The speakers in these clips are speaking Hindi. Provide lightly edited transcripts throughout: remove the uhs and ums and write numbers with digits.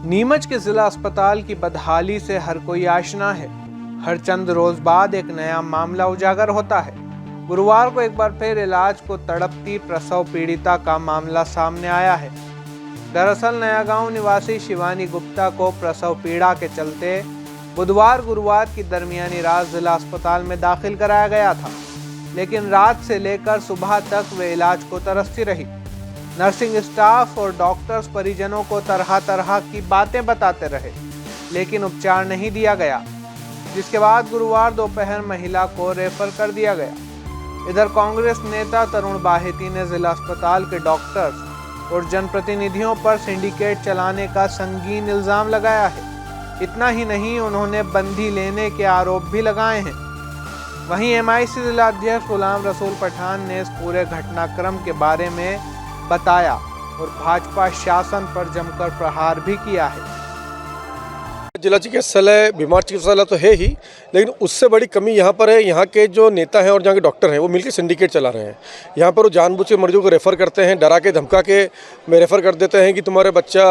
नीमच के जिला अस्पताल की बदहाली से हर कोई आशना है। हर चंद रोज बाद एक नया मामला उजागर होता है। गुरुवार को एक बार फिर इलाज को तड़पती प्रसव पीड़िता का मामला सामने आया है। दरअसल नया गांव निवासी शिवानी गुप्ता को प्रसव पीड़ा के चलते गुरुवार की दरमियानी रात जिला अस्पताल में दाखिल कराया गया था, लेकिन रात से लेकर सुबह तक वे इलाज को तरसती रही। नर्सिंग स्टाफ और डॉक्टर्स परिजनों को तरह तरह की बातें बताते रहे, लेकिन उपचार नहीं दिया गया, जिसके बाद गुरुवार दोपहर महिला को रेफर कर दिया गया। इधर कांग्रेस नेता तरुण बाहेती ने जिला अस्पताल के डॉक्टर्स और जनप्रतिनिधियों पर सिंडिकेट चलाने का संगीन इल्जाम लगाया है। इतना ही नहीं, उन्होंने बंदी लेने के आरोप भी लगाए हैं। वहीं MIC जिला अध्यक्ष गुलाम रसूल पठान ने इस पूरे घटनाक्रम के बारे में बताया और भाजपा शासन पर जमकर प्रहार भी किया है। जिला चिकित्सालय बीमार चिकित्सालय तो है ही, लेकिन उससे बड़ी कमी यहाँ पर है। यहाँ के जो नेता हैं और यहाँ के डॉक्टर हैं वो मिलकर सिंडिकेट चला रहे हैं। यहाँ पर वो जानबूझ के मरीजों को रेफ़र करते हैं, डरा के धमका के में रेफ़र कर देते हैं कि तुम्हारे बच्चा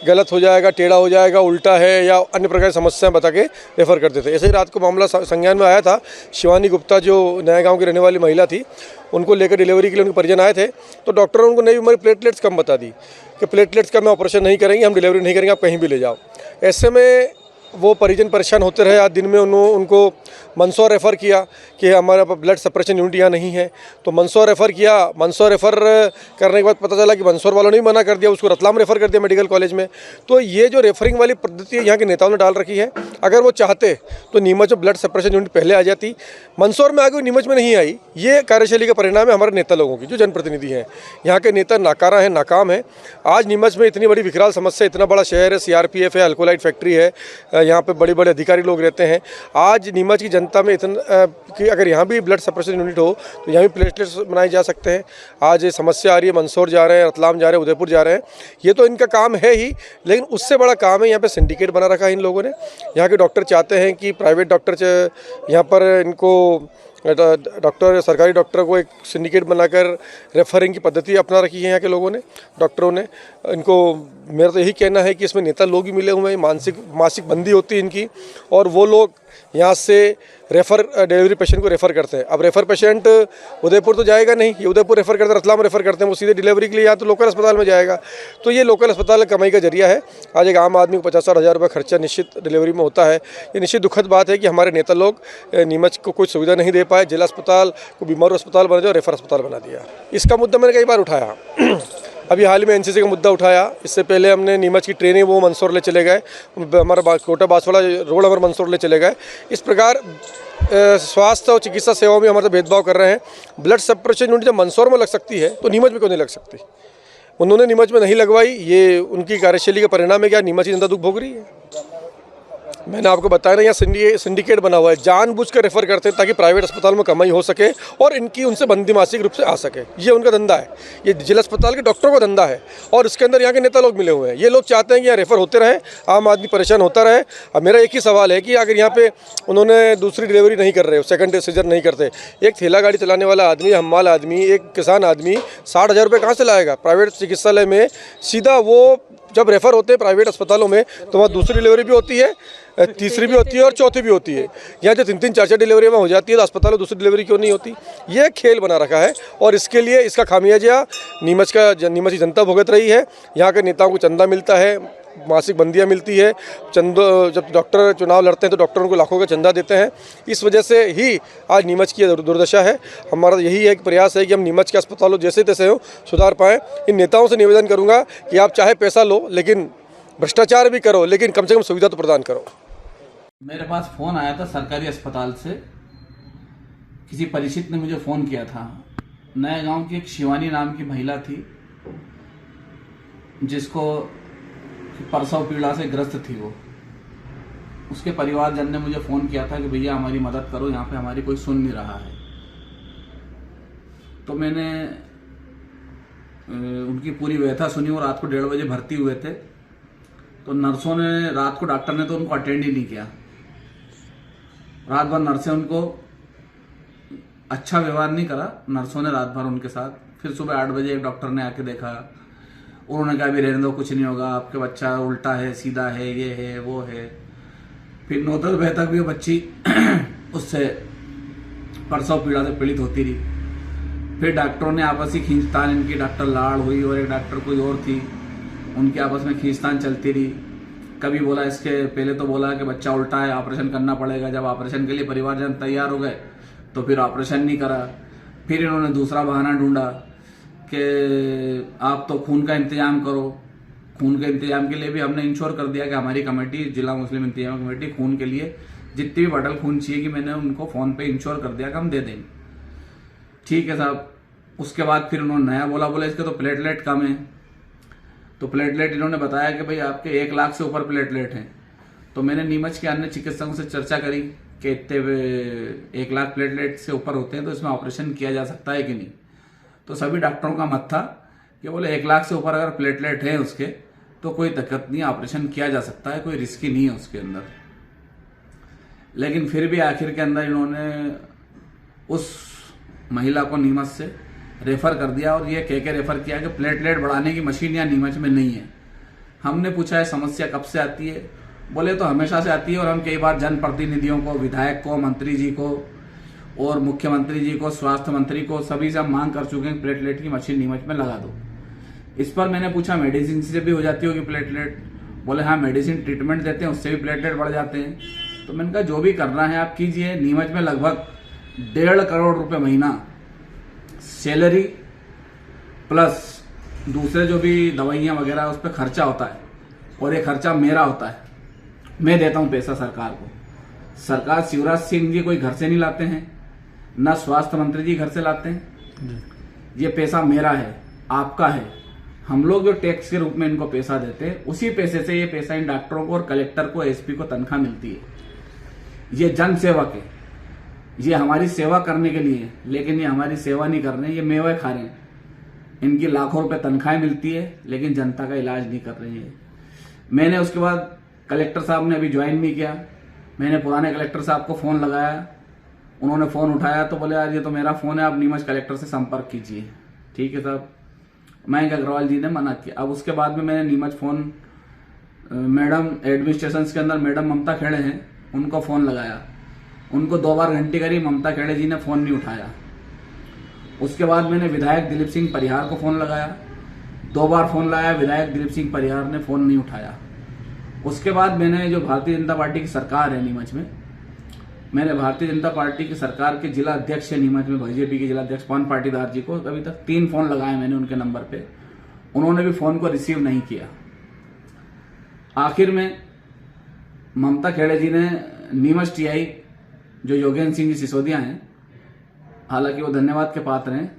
गलत हो जाएगा, टेढ़ा हो जाएगा, उल्टा है या अन्य प्रकार की समस्याएं बता के रेफ़र कर देते हैं। ऐसे ही रात को मामला संज्ञान में आया था। शिवानी गुप्ता जो नया गाँव की रहने वाली महिला थी, उनको लेकर डिलीवरी के लिए उनके परिजन आए थे, तो डॉक्टर ने उनको नई हमारी प्लेटलेट्स कम बता दी कि प्लेटलेट्स का मैं ऑपरेशन नहीं करेंगे, हम डिलीवरी नहीं करेंगे, आप कहीं भी ले जाओ। ऐसे में वो परिजन परेशान होते रहे। आज दिन में उनको मंदसौर रेफ़र किया कि हमारे पास ब्लड सेपरेशन यूनिट यहाँ नहीं है, तो मंदसौर रेफ़र किया। मंदसौर रेफ़र करने के बाद पता चला कि मंदसौर वालों ने भी मना कर दिया, उसको रतलाम रेफ़र कर दिया मेडिकल कॉलेज में। तो ये जो रेफरिंग वाली पद्धति यहाँ के नेताओं ने डाल रखी है। अगर वो चाहते तो नीमच में ब्लड सेपरेशन यूनिट पहले आ जाती, मंदसौर में आ गई, नीमच में नहीं आई। ये कार्यशैली का परिणाम है हमारे नेता लोगों की, जो जनप्रतिनिधि हैं। यहाँ के नेता नाकारा हैं, नाकाम हैं। आज नीमच में इतनी बड़ी विकराल समस्या, इतना बड़ा शहर है, CRPF है, अल्कोलाइट फैक्ट्री है, यहाँ पे बड़े बड़े अधिकारी लोग रहते हैं। आज नीमच की जनता में इतना कि अगर यहाँ भी ब्लड सेपरेशन यूनिट हो तो यहाँ भी प्लेटलेट्स बनाए जा सकते हैं। आज ये समस्या आ रही है, मंदसौर जा रहे हैं, रतलाम जा रहे हैं, उदयपुर जा रहे हैं। ये तो इनका काम है ही, लेकिन उससे बड़ा काम है यहाँ पे सिंडिकेट बना रखा है इन लोगों ने। यहाँ के डॉक्टर चाहते हैं कि प्राइवेट डॉक्टर यहाँ पर इनको डॉक्टर, सरकारी डॉक्टर को एक सिंडिकेट बनाकर रेफरिंग की पद्धति अपना रखी है यहाँ के लोगों ने, डॉक्टरों ने। इनको मेरा तो यही कहना है कि इसमें नेता लोग भी मिले हुए हैं। मासिक बंदी होती है इनकी, और वो लोग यहाँ से डिलीवरी पेशेंट को रेफ़र करते हैं। अब रेफ़र पेशेंट उदयपुर तो जाएगा नहीं, ये उदयपुर रेफ़र करते हैं, रतलाम रेफ़र करते हैं, वो सीधे डिलीवरी के लिए यहाँ तो लोकल अस्पताल में जाएगा। तो ये लोकल अस्पताल कमाई का जरिया है। आज एक आम आदमी को 50,000 रुपये खर्चा निश्चित डिलीवरी में होता है। ये निश्चित दुखद बात है कि हमारे नेता लोग नीमच को कोई सुविधा नहीं दे पाए। जिला अस्पताल को बीमारू अस्पताल बना दिया और रेफ़र अस्पताल बना दिया। इसका मुद्दा मैंने कई बार उठाया। अभी हाल ही में NCC का मुद्दा उठाया। इससे पहले हमने नीमच की ट्रेनें वो मंदसौर ले चले गए, हमारा कोटा बांसवाड़ा रोड हमारे मंदसौर ले चले गए। इस प्रकार स्वास्थ्य और चिकित्सा सेवाओं में हमारे भेदभाव कर रहे हैं। ब्लड सेपरेशन यूनिट जब मंदसौर में लग सकती है तो नीमच में क्यों नहीं लग सकती? उन्होंने नीमच में नहीं लगवाई। ये उनकी कार्यशैली का परिणाम है। क्या नीमच की जनता दुख भोग रही है? मैंने आपको बताया ना, यहाँ सिंडिकेट बना हुआ है। जानबूझ कर रेफ़र करते हैं ताकि प्राइवेट अस्पताल में कमाई हो सके और इनकी उनसे बंदी मासिक रूप से आ सके। ये उनका धंधा है, ये जिला अस्पताल के डॉक्टरों का धंधा है, और इसके अंदर यहाँ के नेता लोग मिले हुए हैं। ये लोग चाहते हैं कि यहाँ रेफ़र होते रहे, आम आदमी परेशान होता रहे। अब मेरा एक ही सवाल है कि अगर यहाँ पे उन्होंने दूसरी डिलीवरी नहीं कर रहे, सेकंड सीजर नहीं करते, एक ठेला गाड़ी चलाने वाला आदमी, हम्माल आदमी, एक किसान आदमी 60,000 रुपये कहाँ से लाएगा? प्राइवेट चिकित्सालय में सीधा वो जब रेफ़र होते हैं प्राइवेट अस्पतालों में, तो वहाँ दूसरी डिलीवरी भी होती है, तीसरी भी होती है और चौथी भी होती है। यहाँ जो 3-3, 4-4 डिलीवरी में हो जाती है, तो अस्पताल में दूसरी डिलीवरी क्यों नहीं होती? ये खेल बना रखा है, और इसके लिए इसका खामियाजा नीमच की जनता भुगत रही है। यहाँ के नेताओं को चंदा मिलता है, मासिक बंदियाँ मिलती है, जब डॉक्टर चुनाव लड़ते हैं तो डॉक्टरों को लाखों का चंदा देते हैं। इस वजह से ही आज नीमच की दुर्दशा है। हमारा यही एक प्रयास है कि हम नीमच के अस्पतालों जैसे तैसे हो सुधार पाएँ। इन नेताओं से निवेदन करूँगा कि आप चाहे पैसा लो, लेकिन भ्रष्टाचार भी करो, लेकिन कम से कम सुविधा तो प्रदान करो। मेरे पास फ़ोन आया था सरकारी अस्पताल से, किसी परिचित ने मुझे फ़ोन किया था। नए गांव की एक शिवानी नाम की महिला थी, जिसको प्रसव पीड़ा से ग्रस्त थी। वो उसके परिवारजन ने मुझे फ़ोन किया था कि भैया हमारी मदद करो, यहाँ पे हमारी कोई सुन नहीं रहा है। तो मैंने उनकी पूरी व्यथा सुनी और रात को 1:30 बजे भर्ती हुए थे। तो नर्सों ने रात को, डॉक्टर ने तो उनको अटेंड ही नहीं किया। रात भर नर्सें उनको अच्छा व्यवहार नहीं करा, नर्सों ने रात भर उनके साथ। फिर सुबह 8 बजे एक डॉक्टर ने आके देखा, उन्होंने कहा अभी रहने दो, कुछ नहीं होगा, आपके बच्चा उल्टा है, सीधा है, ये है, वो है। फिर 9-10 बजे तक भी वो बच्ची उससे प्रसव पीड़ा से पीड़ित होती रही। फिर डॉक्टरों ने आपसी खींचतान, इनकी डॉक्टर लाड़ हुई और एक डॉक्टर कोई और थी, उनकी आपस में खींचतान चलती रही। कभी बोला, इसके पहले तो बोला कि बच्चा उल्टा है, ऑपरेशन करना पड़ेगा। जब ऑपरेशन के लिए परिवारजन तैयार हो गए तो फिर ऑपरेशन नहीं करा। फिर इन्होंने दूसरा बहाना ढूंढा कि आप तो खून का इंतजाम करो। खून के इंतजाम के लिए भी हमने इंश्योर कर दिया कि हमारी कमेटी, जिला मुस्लिम इंतजाम कमेटी, खून के लिए जितनी भी बटल खून चाहिए कि मैंने उनको फ़ोन पे इंश्योर कर दिया कि हम दे देंगे। ठीक है साहब। उसके बाद फिर उन्होंने नया बोला इसके तो प्लेटलेट कम है। तो प्लेटलेट इन्होंने बताया कि भाई आपके 1 लाख से ऊपर प्लेटलेट हैं। तो मैंने नीमच के अन्य चिकित्सकों से चर्चा करी कि इतने 1 लाख प्लेटलेट से ऊपर होते हैं तो इसमें ऑपरेशन किया जा सकता है कि नहीं। तो सभी डॉक्टरों का मत था कि बोले 1 लाख से ऊपर अगर प्लेटलेट है उसके तो कोई दिक्कत नहीं, ऑपरेशन किया जा सकता है, कोई रिस्क ही नहीं है उसके अंदर। लेकिन फिर भी आखिर के अंदर इन्होंने उस महिला को नीमच से रेफर कर दिया और ये कह के रेफर किया कि प्लेटलेट बढ़ाने की मशीन या नीमच में नहीं है। हमने पूछा है समस्या कब से आती है? बोले तो हमेशा से आती है और हम कई बार जनप्रतिनिधियों को, विधायक को, मंत्री जी को और मुख्यमंत्री जी को, स्वास्थ्य मंत्री को, सभी से हम मांग कर चुके हैं प्लेटलेट की मशीन नीमच में लगा दो। इस पर मैंने पूछा मेडिसिन से भी हो जाती होगी प्लेटलेट? बोले हाँ, मेडिसिन ट्रीटमेंट देते हैं उससे भी प्लेटलेट बढ़ जाते हैं। तो मैंने कहा जो भी करना है आप कीजिए। नीमच में लगभग 1.5 करोड़ रुपए महीना सैलरी प्लस दूसरे जो भी दवाइयाँ वगैरह उस पर खर्चा होता है और ये खर्चा मेरा होता है। मैं देता हूँ पैसा सरकार को। सरकार शिवराज सिंह जी कोई घर से नहीं लाते हैं, न स्वास्थ्य मंत्री जी घर से लाते हैं। ये पैसा मेरा है, आपका है। हम लोग जो टैक्स के रूप में इनको पैसा देते हैं उसी पैसे से ये पैसा इन डॉक्टरों को और कलेक्टर को, एसपी को तनख्वाह मिलती है। ये जन सेवक है, ये हमारी सेवा करने के लिए है, लेकिन ये हमारी सेवा नहीं कर रहे हैं, ये मेवे खा रहे हैं। इनकी लाखों रुपए तनख्वाहें मिलती है लेकिन जनता का इलाज नहीं कर रहे हैं। मैंने उसके बाद कलेक्टर साहब ने अभी ज्वाइन नहीं किया, मैंने पुराने कलेक्टर साहब को फ़ोन लगाया, उन्होंने फ़ोन उठाया तो बोले यार ये तो मेरा फ़ोन है, आप नीमच कलेक्टर से संपर्क कीजिए। ठीक है साहब। मयंक अग्रवाल जी ने मना किया। अब उसके बाद में मैंने नीमच फ़ोन, मैडम एडमिनिस्ट्रेशन के अंदर मैडम ममता खेड़े हैं, उनको फ़ोन लगाया। उनको 2 बार घंटी करी, ममता खेड़े जी ने फ़ोन नहीं उठाया। उसके बाद मैंने विधायक दिलीप सिंह परिहार को फ़ोन लगाया, 2 बार फ़ोन लगाया, विधायक दिलीप सिंह परिहार ने फ़ोन नहीं उठाया। उसके बाद मैंने जो भारतीय जनता पार्टी की सरकार है नीमच में, मैंने भारतीय जनता पार्टी की सरकार के जिला अध्यक्ष है नीमच में, बीजेपी के जिला अध्यक्ष पवन पाटीदार जी को अभी तक 3 फ़ोन लगाए मैंने उनके नंबर पे, उन्होंने भी फ़ोन को रिसीव नहीं किया। आखिर में ममता खेड़े जी ने नीमच टीआई जो योगेंद्र सिंह जी सिसोदिया हैं, हालांकि वो धन्यवाद के पात्र हैं,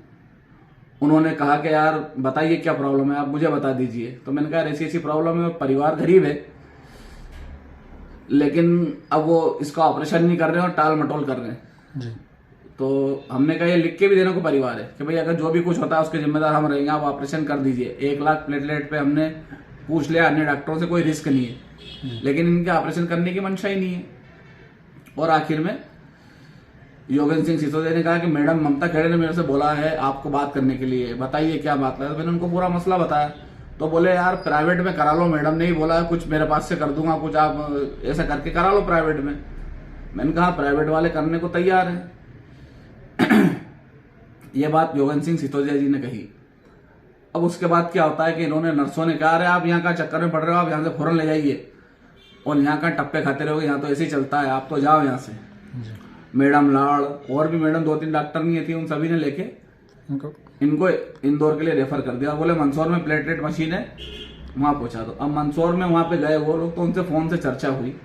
उन्होंने कहा कि यार बताइए क्या प्रॉब्लम है, आप मुझे बता दीजिए। तो मैंने कहा ऐसी ऐसी प्रॉब्लम है, परिवार गरीब है लेकिन अब वो इसका ऑपरेशन नहीं कर रहे हैं और टाल मटोल कर रहे हैं जी। तो हमने कहा ये लिख के भी देने को परिवार है कि भाई अगर जो भी कुछ होता है उसके जिम्मेदार हम रहेंगे, आप ऑपरेशन कर दीजिए। 1 लाख प्लेटलेट पे हमने पूछ लिया अन्य डॉक्टरों से, कोई रिस्क नहीं है, लेकिन इनके ऑपरेशन करने की मंशा ही नहीं है। और आखिर में योगेंद्र सिंह सिसोदिया ने कहा कि मैडम ममता खेड़े ने मेरे से बोला है आपको बात करने के लिए, बताइए क्या बात है। तो मैंने उनको पूरा मसला बताया। तो बोले यार प्राइवेट में करा लो, मैडम ने ही बोला कुछ मेरे पास से कर दूंगा, कुछ आप ऐसा करके करा लो प्राइवेट में। मैंने कहा प्राइवेट वाले करने को तैयार हैं। ये बात योगेंद्र सिंह सिसोदिया जी ने कही। अब उसके बाद क्या होता है कि इन्होंने, नर्सों ने कहा अरे आप यहाँ का चक्कर में पड़ रहे हो, आप यहाँ से फौरन ले जाइए और यहाँ का टप्पे खाते रहोगे, यहाँ तो ऐसे ही चलता है, आप तो जाओ यहाँ से। मैडम लाड़ और भी मैडम 2-3 डॉक्टर नहीं थी, उन सभी ने लेके इनको इंदौर के लिए रेफर कर दिया। बोले मंदसौर में प्लेटलेट मशीन है, वहां पहुंचा दो। अब मंदसौर में वहां पे गए वो लोग, तो उनसे फोन से चर्चा हुई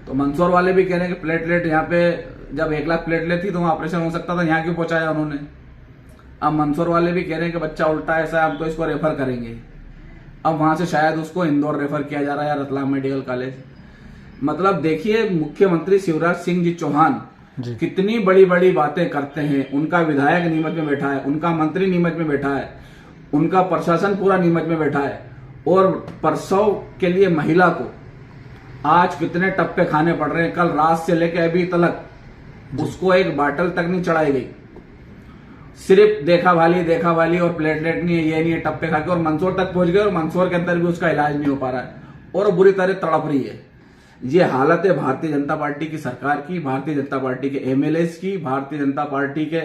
तो मंदसौर वाले भी कह रहे हैं कि प्लेटलेट यहाँ पे जब 1 लाख प्लेटलेट थी तो वहाँ ऑपरेशन हो सकता था, यहाँ क्यों पहुंचाया उन्होंने। अब मंदसौर वाले भी कह रहे हैं कि बच्चा उल्टा ऐसा है, हम तो इसको रेफर करेंगे। अब वहां से शायद उसको इंदौर रेफर किया जा रहा है या रतलाम मेडिकल कॉलेज। मतलब देखिए मुख्यमंत्री शिवराज सिंह जी चौहान कितनी बड़ी बड़ी बातें करते हैं। उनका विधायक नीमच में बैठा है, उनका मंत्री नीमच में बैठा है, उनका प्रशासन पूरा नीमच में बैठा है, और प्रसव के लिए महिला को आज कितने टप्पे खाने पड़ रहे हैं। कल रात से लेकर अभी तक उसको एक बाटल तक नहीं चढ़ाई गई। सिर्फ देखा भाली और प्लेटलेट नहीं है, ये नहीं है, टप्पे खा के और मंदसौर तक पहुंच गए और मंदसौर के अंदर भी उसका इलाज नहीं हो पा रहा है और बुरी तरह तड़प रही है। ये हालत है भारतीय जनता पार्टी की सरकार की, भारतीय जनता पार्टी के एमएलएस की, भारतीय जनता पार्टी के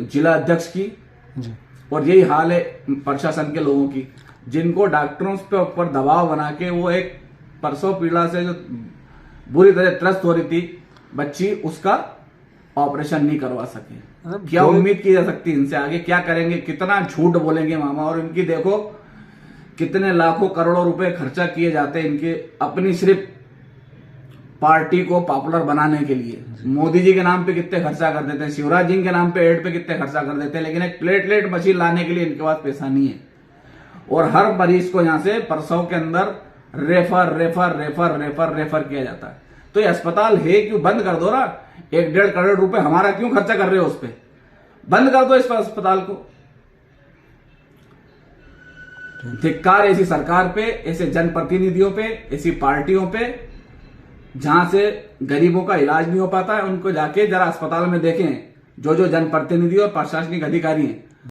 जिला अध्यक्ष की जी। और यही हाल है प्रशासन के लोगों की, जिनको डॉक्टरों पे ऊपर दबाव बना के वो एक प्रसव पीड़ा से जो बुरी तरह त्रस्त हो रही थी बच्ची, उसका ऑपरेशन नहीं करवा सके। क्या उम्मीद की जा सकती है इनसे? आगे क्या करेंगे? कितना झूठ बोलेंगे मामा? और इनकी देखो कितने लाखों करोड़ों रुपए खर्चा किए जाते हैं इनके अपनी सिर्फ पार्टी को पॉपुलर बनाने के लिए। मोदी जी के नाम पे कितने खर्चा कर देते हैं, शिवराज जी के नाम पे एड पे कितने खर्चा कर देते हैं, लेकिन एक प्लेटलेट मशीन लाने के लिए इनके पास पैसा नहीं है। और हर मरीज को यहां से प्रसव के अंदर refer refer refer refer refer किया जाता है। तो ये अस्पताल है क्यों? बंद कर दो ना। 1-1.5 करोड़ रुपए हमारा क्यों खर्चा कर रहे हो उस पर? बंद कर दो इस अस्पताल को। धिक्कार ऐसी सरकार पे, ऐसे जनप्रतिनिधियों पे, ऐसी पार्टियों पे जहां से गरीबों का इलाज नहीं हो पाता है। उनको जाके जरा अस्पताल में देखें, जो जनप्रतिनिधि और प्रशासनिक अधिकारी हैं